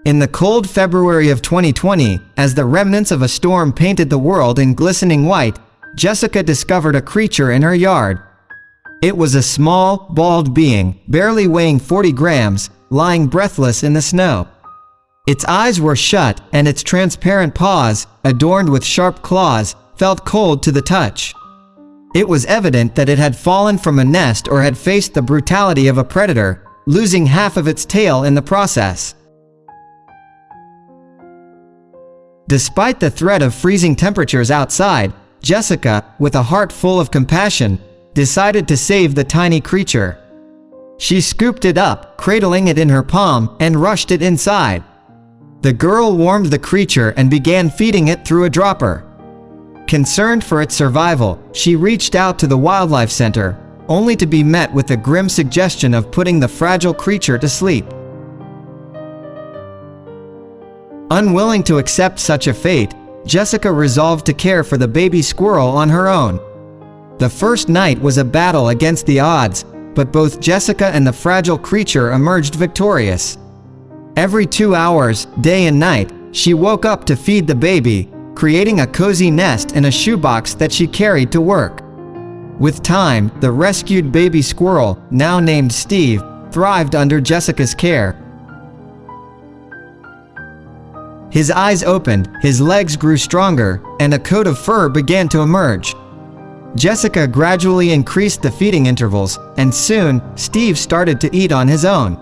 In the cold February of 2020, as the remnants of a storm painted the world in glistening white, Jessica discovered a creature in her yard. It was a small, bald being, barely weighing 40 grams, lying breathless in the snow. Its eyes were shut, and its transparent paws, adorned with sharp claws, felt cold to the touch. It was evident that it had fallen from a nest or had faced the brutality of a predator, losing half of its tail in the process. Despite the threat of freezing temperatures outside, Jessica, with a heart full of compassion, decided to save the tiny creature. She scooped it up, cradling it in her palm, and rushed it inside. The girl warmed the creature and began feeding it through a dropper. Concerned for its survival, she reached out to the wildlife center, only to be met with the grim suggestion of putting the fragile creature to sleep. Unwilling to accept such a fate, Jessica resolved to care for the baby squirrel on her own. The first night was a battle against the odds, but both Jessica and the fragile creature emerged victorious. Every 2 hours, day and night, she woke up to feed the baby, creating a cozy nest in a shoebox that she carried to work. With time, the rescued baby squirrel, now named Steve, thrived under Jessica's care. His eyes opened, his legs grew stronger, and a coat of fur began to emerge. Jessica gradually increased the feeding intervals, and soon, Steve started to eat on his own.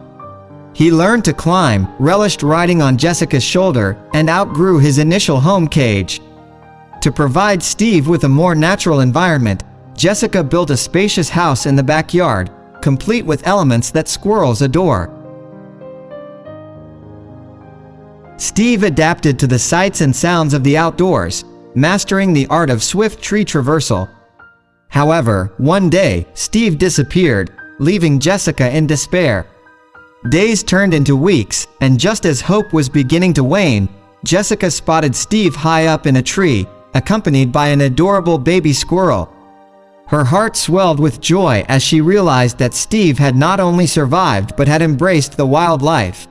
He learned to climb, relished riding on Jessica's shoulder, and outgrew his initial home cage. To provide Steve with a more natural environment, Jessica built a spacious house in the backyard, complete with elements that squirrels adore. Steve adapted to the sights and sounds of the outdoors, mastering the art of swift tree traversal. However, one day, Steve disappeared, leaving Jessica in despair. Days turned into weeks, and just as hope was beginning to wane, Jessica spotted Steve high up in a tree, accompanied by an adorable baby squirrel. Her heart swelled with joy as she realized that Steve had not only survived but had embraced the wildlife.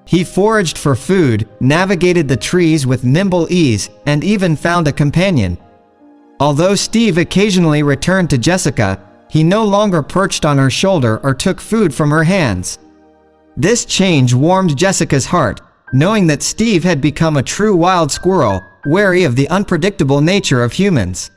He foraged for food, navigated the trees with nimble ease, and even found a companion. Although Steve occasionally returned to Jessica, he no longer perched on her shoulder or took food from her hands. This change warmed Jessica's heart, knowing that Steve had become a true wild squirrel, wary of the unpredictable nature of humans.